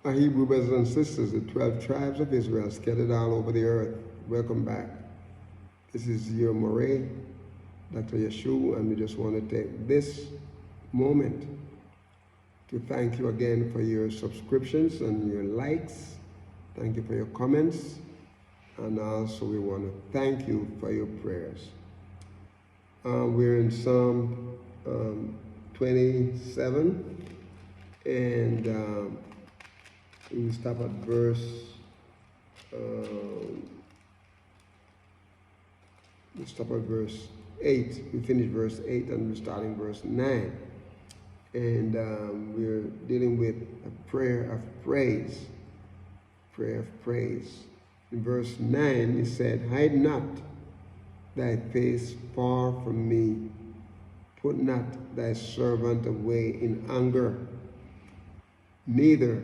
Our Hebrew brothers and sisters, the 12 tribes of Israel scattered all over the earth, welcome back. This is your Moray, Dr. Yeshua, and we just want to take this moment to thank you again for your subscriptions and your likes. Thank you for your comments. And also we want to thank you for your prayers. We're in Psalm 27, and we stop at verse, we stop at verse 8. We finish verse 8 and we're starting verse 9. And we're dealing with a prayer of praise. Prayer of praise. In verse 9, he said, "Hide not thy face far from me. Put not thy servant away in anger. Neither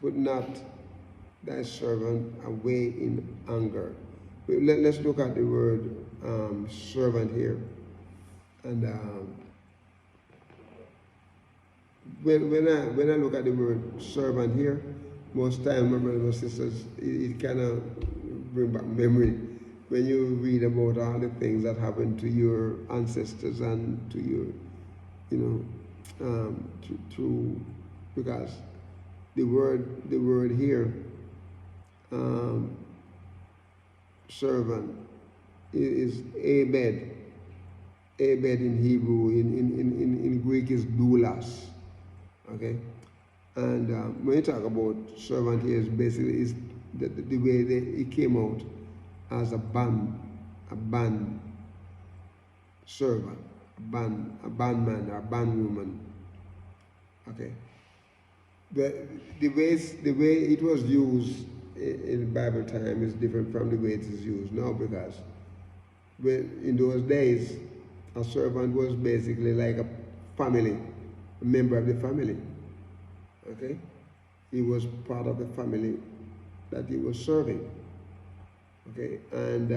put not thy servant away in anger." Let's look at the word servant here. And when I look at the word servant here, most time, my brothers and sisters, it kind of bring back memory when you read about all the things that happened to your ancestors and to your, because the word here, servant, is abed. Abed in Hebrew, in Greek is doulos. Okay, and when you talk about servant here, is basically is the way it came out as a band servant, a bandman or a bandwoman. Okay, the way it was used in Bible time is different from the way it is used now, because in those days a servant was basically like a family, a member of the family. Okay, he was part of the family that he was serving. Okay, and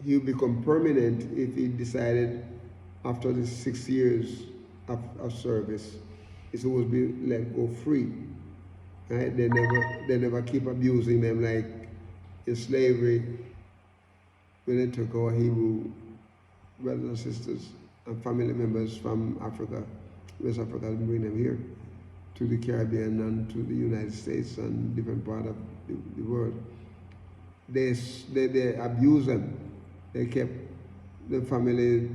he would become permanent if he decided after the 6 years of service, he supposed to be let go free. Right? They never keep abusing them like in slavery. When they took our Hebrew brothers and sisters and family members from Africa, West Africa, and bring them here to the Caribbean and to the United States and different part of the world. They abused them. They kept the family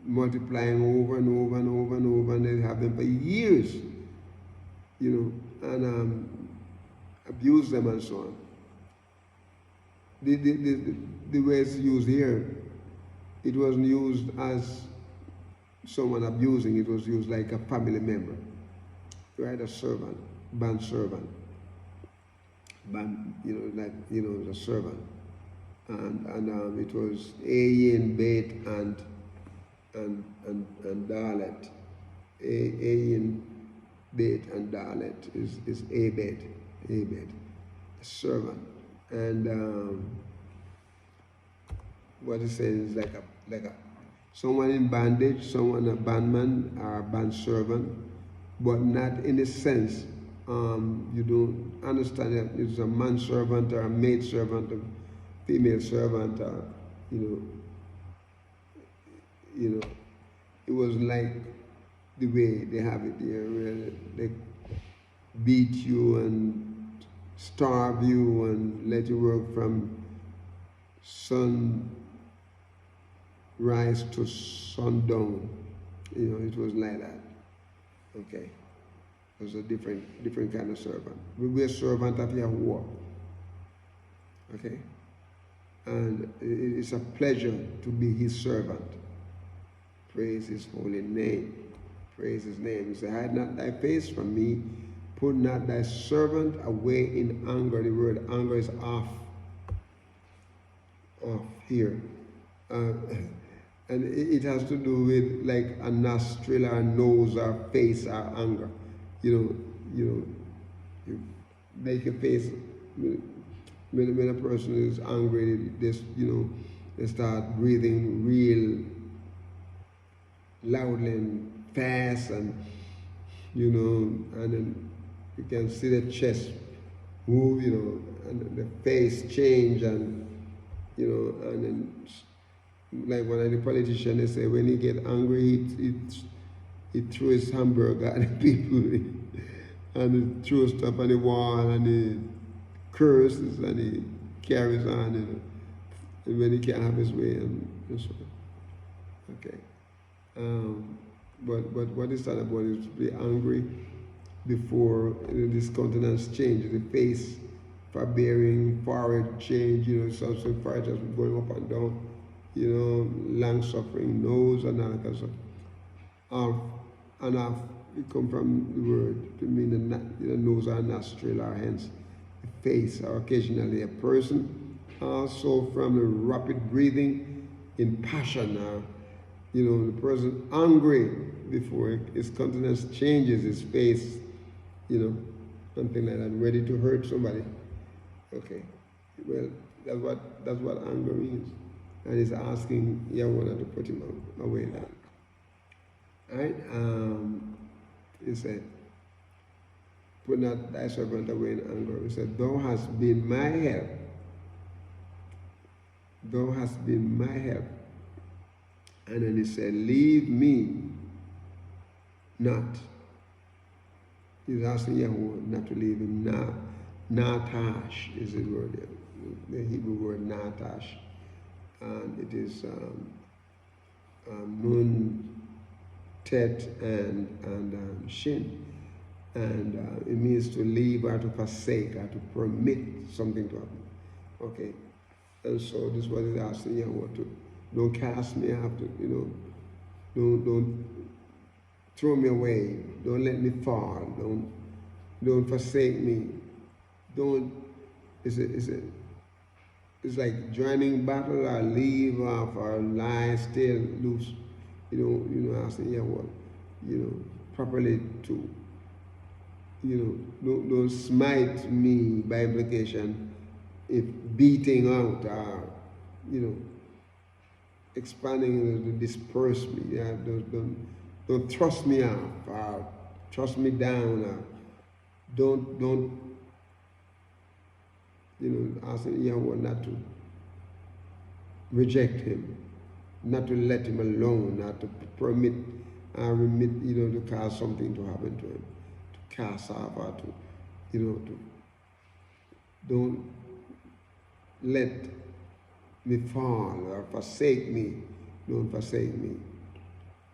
multiplying over and over and over and over, and they have them for years, and abuse them and so on. The way it's used here, it wasn't used as someone abusing, it was used like a family member, right? A servant, band servant, a servant, and it was ayin, bait, and dalet. Ayin, bait, and dalet is abed, a servant. And what it says is like a someone in bondage, someone a bandman or a band servant, but not in the sense you don't understand that it's a man servant or a maid servant, a female servant, or it was like the way they have it here, where they beat you and starve you and let you work from sunrise to sundown. It was like that. Okay, it was a different kind of servant. We were a servant of YAHUA. Okay, and it's a pleasure to be his servant. Praise his holy name. Praise his name. He said, "Hide not thy face from me. Put not thy servant away in anger." The word anger is off here. And it has to do with like a nostril or a nose or face or anger. You make your face, when a person is angry, they start breathing real loudly and fast, and and then you can see the chest move, and the face change, and and then like one of the politicians, they say when he get angry, he threw his hamburger at the people, and he threw stuff on the wall, and he curses, and he carries on, and when he can't have his way, and so okay. But what is that about is to be angry before this countenance change, the face, forbearing, forehead change, something forehead just going up and down, long suffering, nose, and all that kind of stuff. And off, it come from the word to mean the nose or nostril, or hence the face, or occasionally a person. Also from the rapid breathing in passion, the person angry before his countenance changes, his face, something like that, ready to hurt somebody. Okay, well, that's what anger means, and he's asking YAHUAH to put him away now. All right, he said, put not thy servant away in anger. He said, thou hast been my help. Thou hast been my help. And then he said, leave me not. He's asking YAHUAH not to leave him. Natash is the word, the Hebrew word natash. And it is nun, tet, and shin. And it means to leave or to forsake or to permit something to happen. Okay. And so this was he's asking YAHUAH to, don't cast me after, don't throw me away, don't let me fall, don't forsake me, it's like joining battle, or leave off, or lie still, loose, asking YAHUAH, properly to, don't smite me by implication, if beating out, or, expanding to disperse me. Yeah, don't thrust me off, or thrust me down, or don't asking YAHUAH not to reject him, not to let him alone, not to permit or remit, to cause something to happen to him, to cast off, or to don't let me fall, or forsake me. Don't forsake me.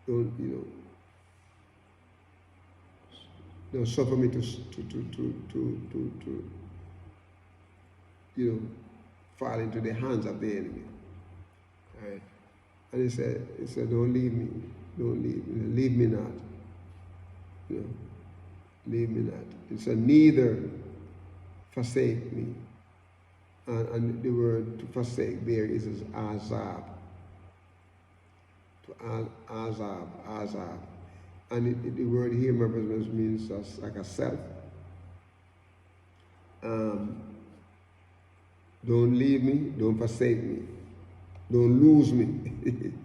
Don't don't suffer me to fall into the hands of the enemy. All right. And he said, don't leave me, leave me not. Leave me not. He said, neither forsake me. And the word to forsake there is azab. To azab. And the word here, my brothers, means like a self. Don't leave me, don't forsake me, don't lose me. It's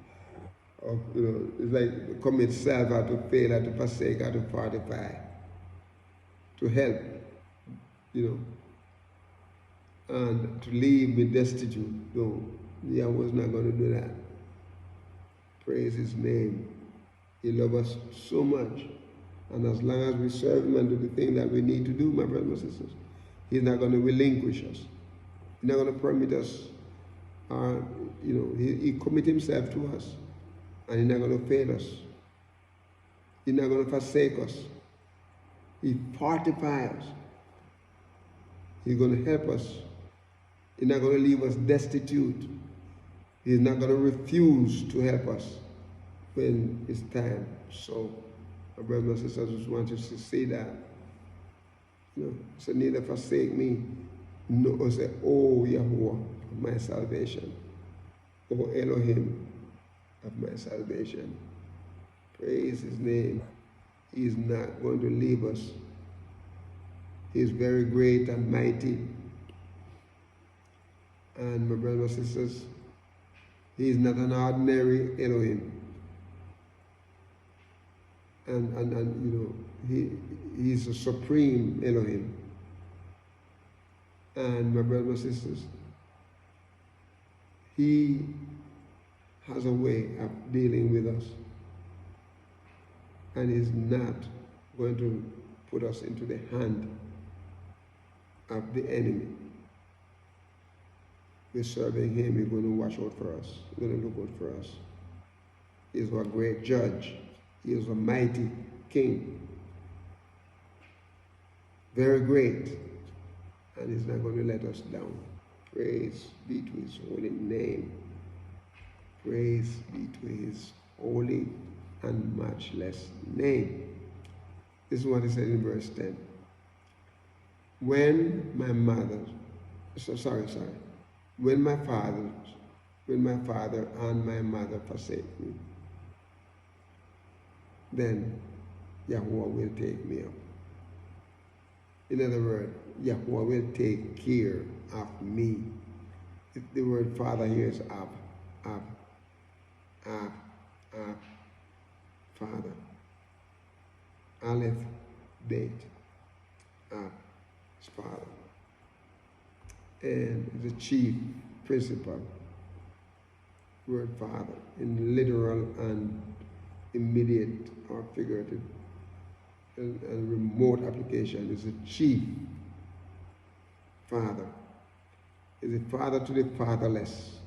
like commit self, or to fail, or to forsake, or to fortify, to help, and to leave me destitute. No, YAHUAH is not going to do that. Praise his name. He loves us so much. And as long as we serve him and do the thing that we need to do, my brothers and sisters, he's not going to relinquish us. He's not going to permit us. He commit himself to us. And he's not going to fail us. He's not going to forsake us. He fortifies us. He's going to help us. He's not going to leave us destitute. He's not going to refuse to help us when it's time. So, my brothers and sisters, I just want you to see that. So neither forsake me, nor say, oh YAHUAH of my salvation, oh Elohim of my salvation. Praise his name. He is not going to leave us. He is very great and mighty. And my brothers and sisters, he is not an ordinary Elohim. and you know, he's a supreme Elohim. And my brothers and sisters, he has a way of dealing with us, and he's not going to put us into the hand of the enemy. We're serving him. He's going to watch out for us. He's going to look out for us. He's our great judge. He is a mighty king. Very great. And he's not going to let us down. Praise be to his holy name. Praise be to his holy and matchless name. This is what he said in verse 10. When my father and my mother forsake me, then Yahuwah will take me up. In other words, Yahuwah will take care of me. The word father here is Ab, father. Aleph, Bet, Ab, his father. And the chief, principal, word father, in literal and immediate or figurative and remote application, is a chief father. Is a father to the fatherless.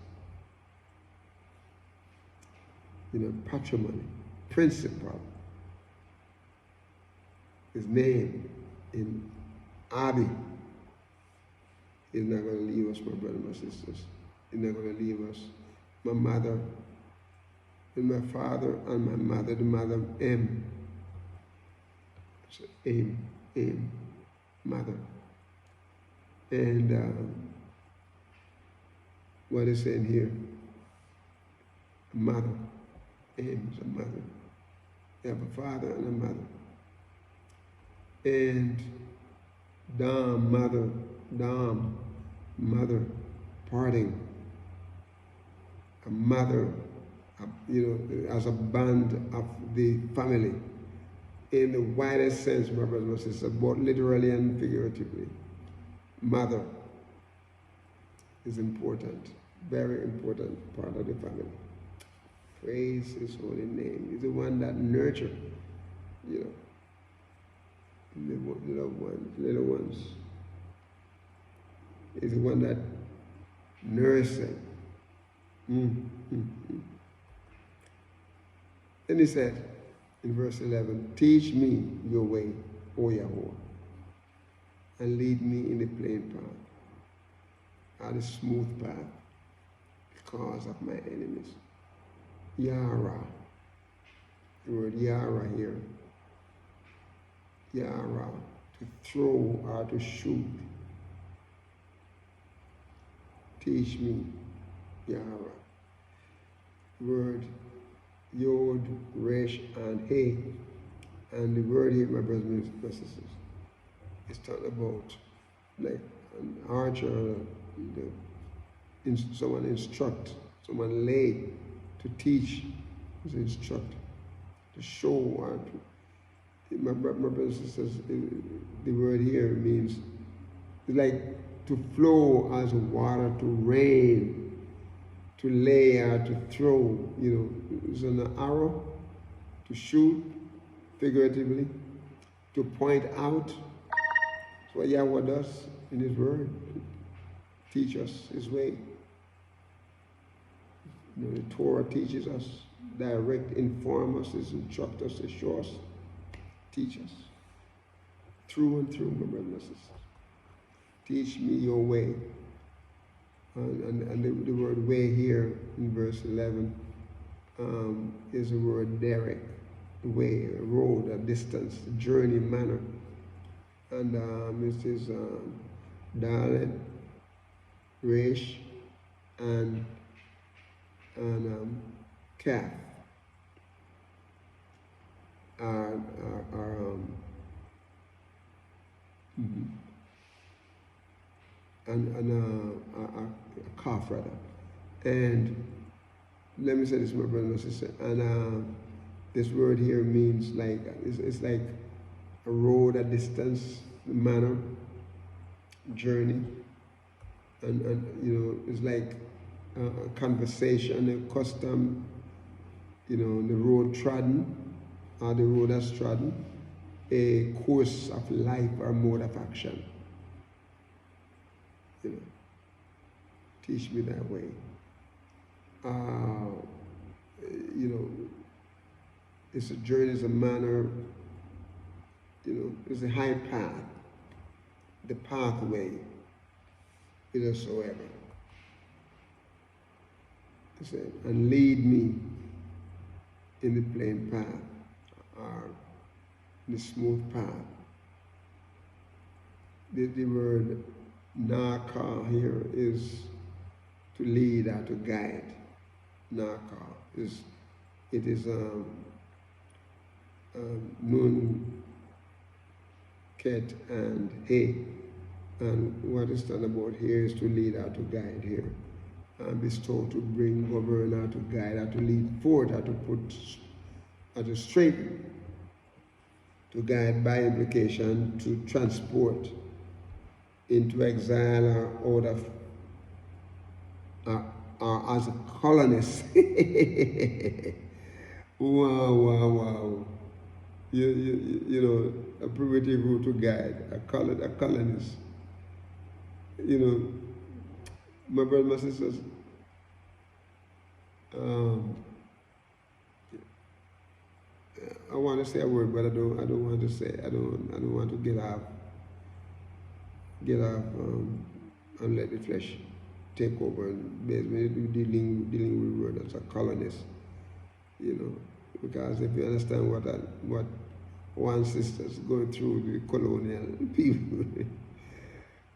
You know, patrimony, principal. His name in Abi. He's not going to leave us, my brothers and sisters. He's not going to leave us. My mother and my father and my mother, the mother M. So M, mother. And what is saying here? Mother. M is a mother. You have a father and a mother. And Dam, mother, parting. A mother, you know, as a band of the family. In the widest sense, my brothers and sisters, both literally and figuratively. Mother is important, very important part of the family. Praise his holy name. He's the one that nurtures, you know, the little ones. He's the one that nurses. Then he said in verse 11, teach me your way, O Yahuwah, and lead me in the plain path, the smooth path, because of my enemies. Yara, the word Yara here. Yara, to throw or to shoot. Teach me, Yara. Word Yod, Resh, and He. And the word here, my brothers and sisters, is talking about like an archer, someone instruct, someone lay to teach, to instruct, to show, or to, my brothers and sisters, the word here means it's like to flow as water, to rain, to lay or to throw, you know, it's an arrow, to shoot, figuratively, to point out. That's what Yahweh does in his word, teach us his way. You know, the Torah teaches us, direct, inform us, instruct us, assure us, teach us. Through and through, my brothers and sisters. Teach me your way. And the word way here in verse 11 is the word derek, way, a road, a distance, a journey, manner. And it is Dalet, Resh, and Kaf are a calf rather. And let me say this, my brother and sister, and This word here means like, it's like a road, a distance, manner, journey. And you know, it's like a conversation, a custom, you know, the road trodden, or the road has trodden, a course of life or mode of action. You know, teach me that way. You know, it's a journey, it's a manner, you know, it's a high path, the pathway, whithersoever. He said, and lead me in the plain path, or the smooth path. The word naka here is to lead or to guide. Naka is, it is nun, ket, and he. And what is done about here is to lead or to guide here. And bestow, to bring, govern, or to guide, or to lead forth, or to put, or to straighten. To guide by implication, to transport into exile or out of, or as a colonist. Wow. You know, a primitive route to guide, a colonist. You know, my brothers and sisters, I want to say a word, but I don't want to say. I don't want to get off and let the flesh take over. And basically dealing with word as a colonist, you know, because if you understand what one sister's going through the colonial people.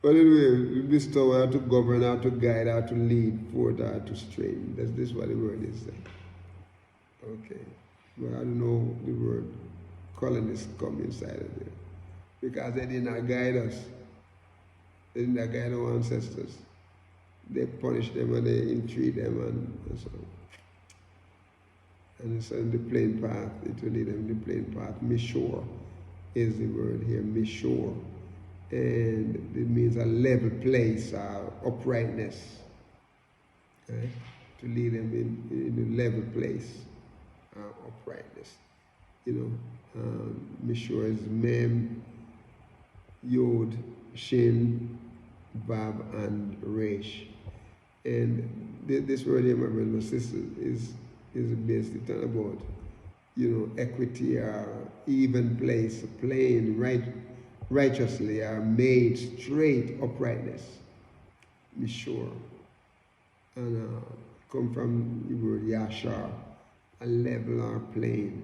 But anyway, we bestow how to govern, how to guide, how to lead, forth, how to straighten. This is what the word is saying. Okay. But I don't know the word colonists come inside of there. Because they did not guide us. They did not guide our ancestors. They punished them and they entreat them and so on. And so in the plain path, it will lead them in the plain path. Mishore is the word here, mishore. And it means a level place, uprightness. Right? To lead them in the level place, uprightness. You know, Mishore is Mem, Yod, Shin, Vav, and Resh. And this word here, my brother and sister, is basically talking about, you know, equity, even place, plain, righteously, made straight, uprightness. Mishore. And come from the word Yashar, a level or plain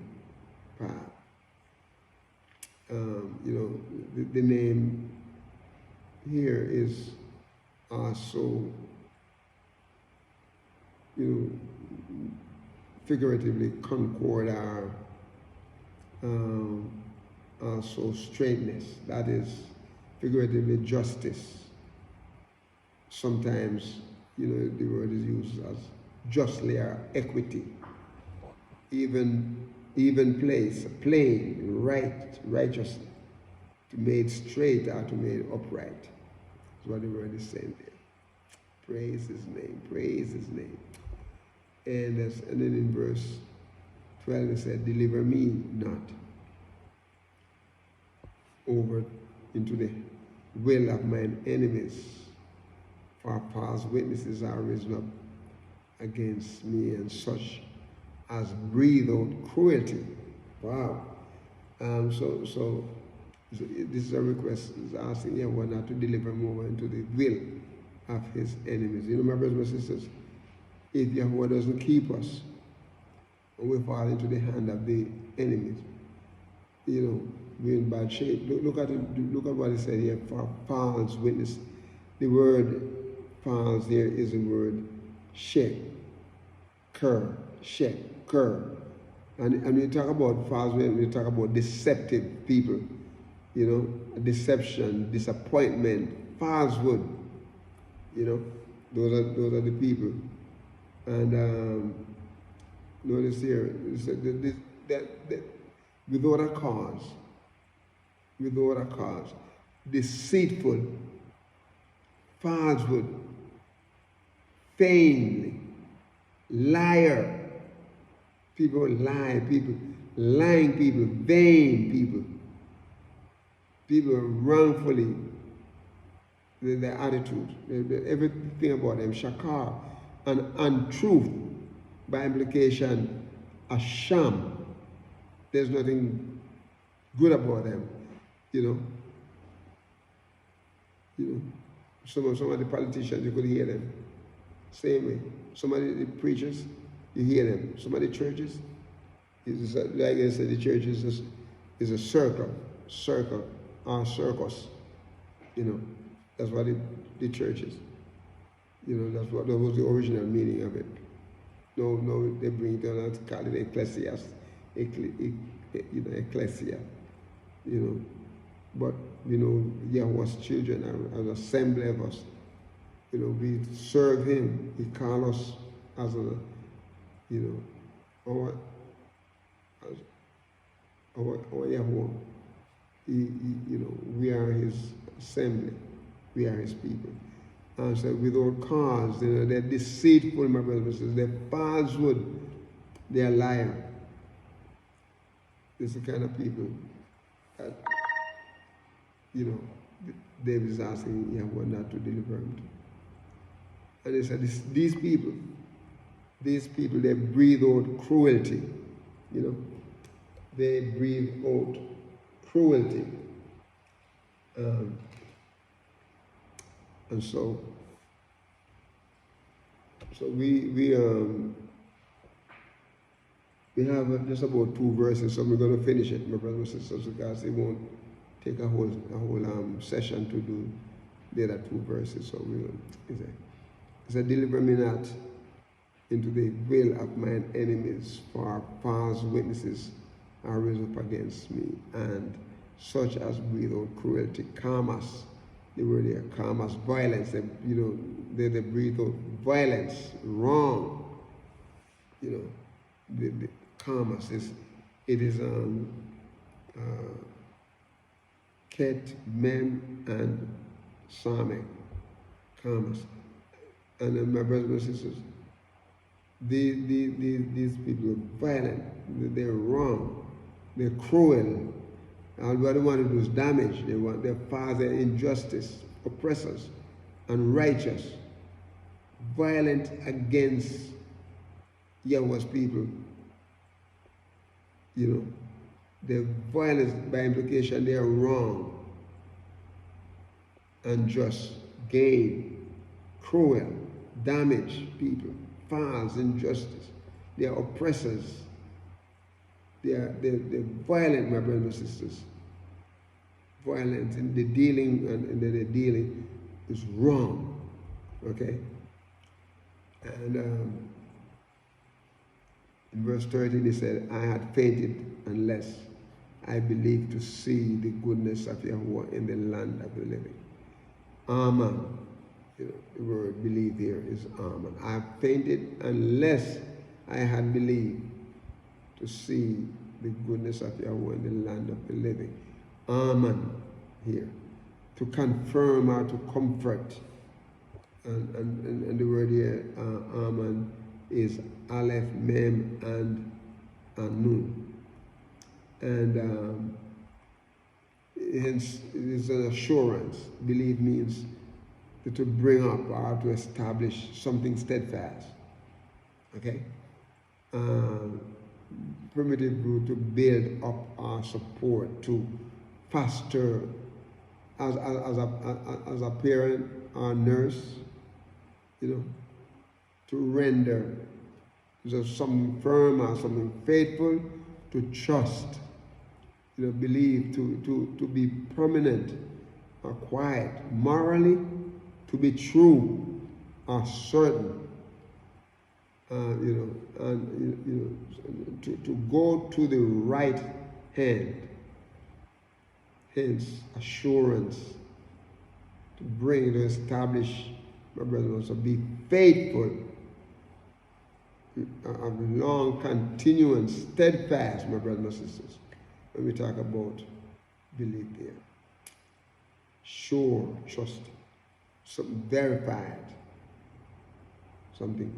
path. You know, the name here is also, you know, figuratively concord, or also straightness. That is figuratively justice. Sometimes, you know, the word is used as justly, or equity. Even place, plain, righteously, to made straight or to made upright. That's what the word is saying there. Praise his name, praise his name. And then in verse 12 it said, deliver me not over into the will of mine enemies, for false witnesses are risen up against me, and such as breathe out cruelty. Wow. So this is a request. Is asking Yahuwah not to deliver him over into the will of his enemies. You know, my brothers and sisters, if Yahuwah doesn't keep us, and we fall into the hand of the enemies, you know, we're in bad shape. Look at what it said here, for false witness. The word false here is the word shek, cur. And when you talk about false witness, we talk about deceptive people, you know, deception, disappointment, falsehood, you know, those are the people. And notice here, that without a cause, deceitful, falsehood, feignedly, liar. People lie, lying people, vain people wrongfully, their attitude, everything about them, shakar, and untruth, by implication, a sham. There's nothing good about them, you know. Some of the politicians, you could hear them. Same way. Some of the preachers, you hear them. Some of the churches, like I said, the church is a circle, or circus. That's what the church is. That was the original meaning of it. No, they bring it down to call it ecclesia. But Yahuwah's children are an assembly of us. We serve Him. He calls us as our Yahuwah. We are His assembly. We are His people. And so without cause, they're deceitful, my brothers and sisters. They're falsehood. They're liar. It's the kind of people that, David is asking Yahuwah not to deliver him to. And he said, these people, they breathe out cruelty. They breathe out cruelty. And so we have just about 2 verses, so we're going to finish it, my brothers and sisters, because it won't take a whole session to do the other 2 verses. So he said, deliver me not into the will of mine enemies, for false witnesses are risen up against me, and such as breathe out cruelty. Karmas, the word here, karmas, violence. They breathe out violence, wrong. The karmas is ket, mem, and samek. Karmas. And then my brothers and sisters, these people are violent. They're wrong. They're cruel. And what they want to do is damage. Their father injustice, oppressors, unrighteous, violent against Yahuwah's people. They're violent, by implication, they are wrong, unjust, gain, cruel, damage people, false, injustice. They are oppressors. They're violent, my brothers and sisters. Violent, and the dealing and their dealing is wrong. Okay? And in verse 13 he said, I had fainted unless I believed to see the goodness of Yahuwah in the land of the living. Amen. The word believe here is amen. I have fainted unless I had believed to see the goodness of Yahuwah in the land of the living. Amen here. To confirm or to comfort. And the word here, amen, is aleph, mem, and nun. And hence it is an assurance. Believe means to bring up or to establish something steadfast. Okay? Primitive root, to build up our support, to foster as a parent or nurse, to render something firm or something faithful, to trust, believe, to be permanent or quiet, morally, to be true or certain, to go to the right hand, hence assurance, to bring, to establish, my brother, also be faithful, of long continuance, steadfast, my brothers and sisters, when we talk about belief there. Sure, trust, something verified, something,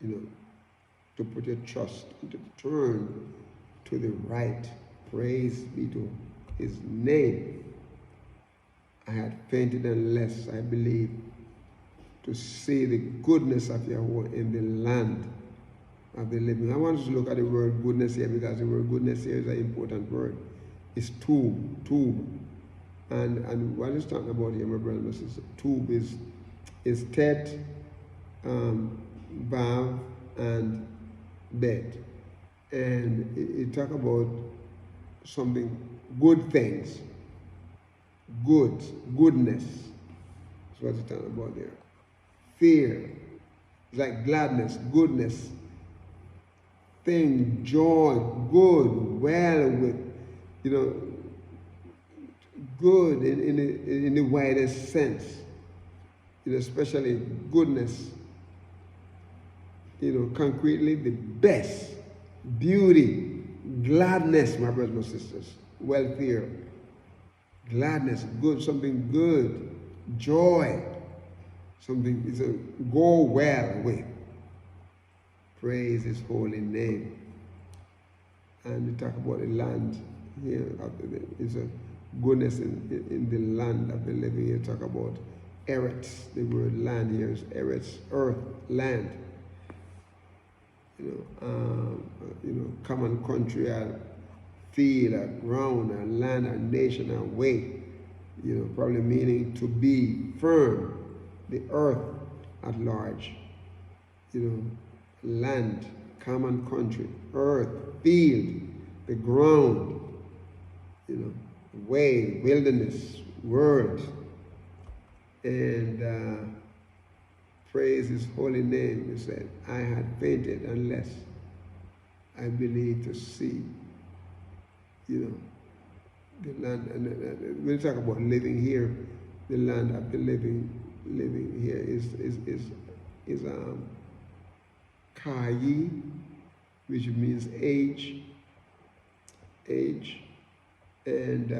to put your trust and to turn to the right. Praise be to his name. I had fainted unless I believed to see the goodness of YAHUA in the land of the living. I want us to look at the word goodness here, because the word goodness here is an important word. It's tube. And what it's talking about here, my brothers and sisters, tube is tet, vav, and bet. And it talk about something, good things, goodness. That's what it's talking about there. Fear, it's like gladness, goodness, thing, joy, good, well, with, good in the widest sense, especially goodness, concretely the best, beauty, gladness, my brothers and sisters, welfare, gladness, good, something good, joy, something is a go well with. Praise his holy name. And we talk about the land here. It's a goodness in the land of the living. You talk about eretz. The word land here is eretz, earth, land. Common country, a field, a ground, a land, a nation, a way. Probably meaning to be firm. The earth at large. Land, common country, earth, field, the ground, way, wilderness, world. And praise his holy name. He said, I had fainted unless I believed to see, the land. And when we talk about living here, the land of the living here is Kayi, which means age, and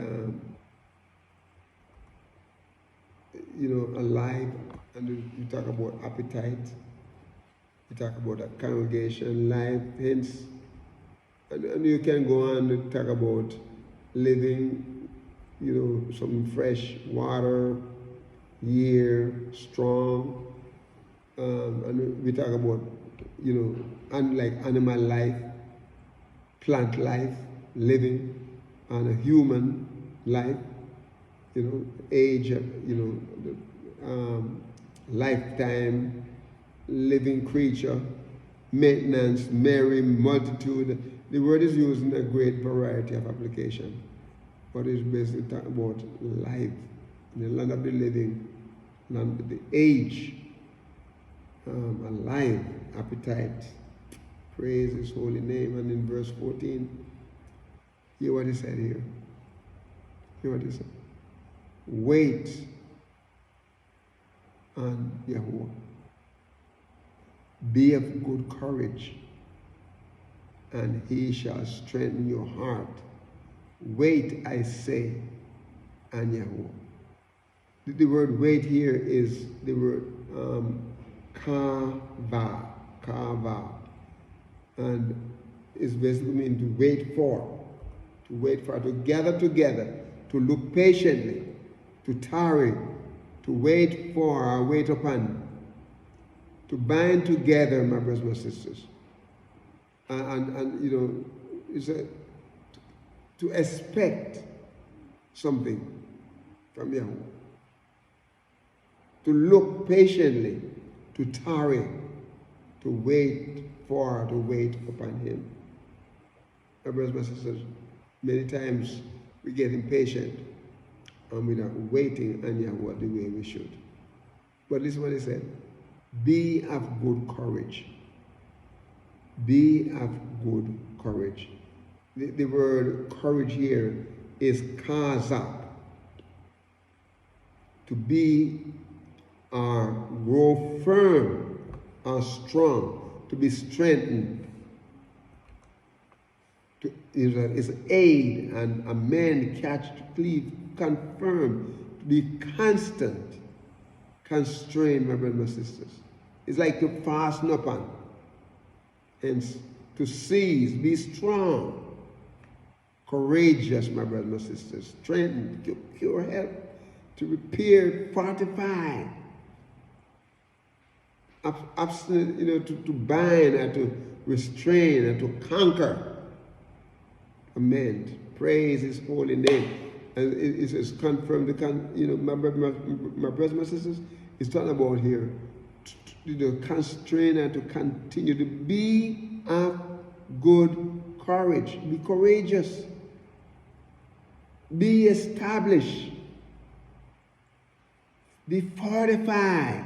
alive, and we talk about appetite, we talk about a congregation, life, hence, and you can go on and talk about living, some fresh water, year, strong, and we talk about, like animal life, plant life, living, and a human life, age, lifetime, living creature, maintenance, merry, multitude. The word is used in a great variety of application, but it's basically talking about life, in the land of the living, land of the age, alive, appetite. Praise his holy name. And in verse 14, hear what he said here. Hear what he said. Wait on YAHUA. Be of good courage, and he shall strengthen your heart. Wait, I say, on YAHUA. The word wait here is the word kava, and it's basically mean to wait for, to gather together, to look patiently, to tarry, to wait for or wait upon, to bind together, my brothers and sisters, and it's to expect something from YAHUA, to look patiently, to tarry, to wait for, to wait upon him. My brothers and sisters, many times we get impatient and we're not waiting on YAHUA the way we should. But listen what he said. Be of good courage. Be of good courage. The word courage here is kazak. To be or grow firm or strong. to be strengthened. Is aid and amend, catch, to cleave, confirm, to be constant, constrained, my brothers and sisters. It's like to fasten upon, and to seize, be strong, courageous, my brothers and sisters, strengthen, to cure, help, to repair, fortify, abstinent, to bind and to restrain and to conquer. Amend. Praise His holy name. And it is confirmed. My brothers and sisters, it's talking about here, constrain and to continue to be of good courage. Be courageous. Be established. Be fortified.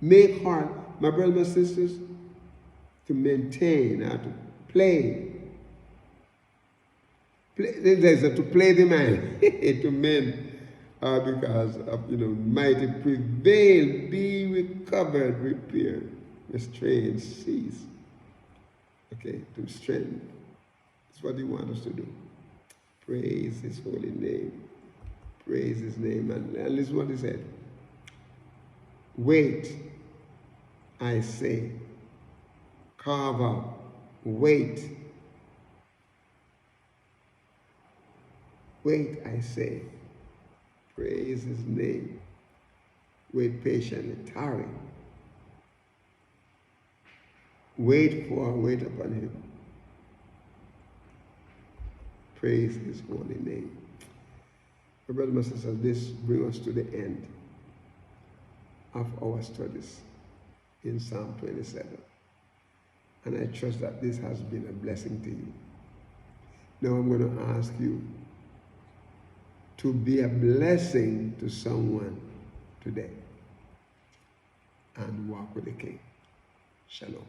Make heart, my brothers and sisters, to maintain and to play. There's to play the man to men because of mighty prevail, be recovered, repaired, restrained, cease. Okay, to strengthen. That's what He wants us to do. Praise His holy name. Praise His name. And listen what He said. Wait, I say. Carve out. Wait. Wait, I say. Praise His name. Wait patiently. Tarry. Wait upon Him. Praise His holy name. My brothers and sisters, this brings us to the end of our studies in Psalm 27. And I trust that this has been a blessing to you. Now I'm going to ask you to be a blessing to someone today and walk with the King. Shalom.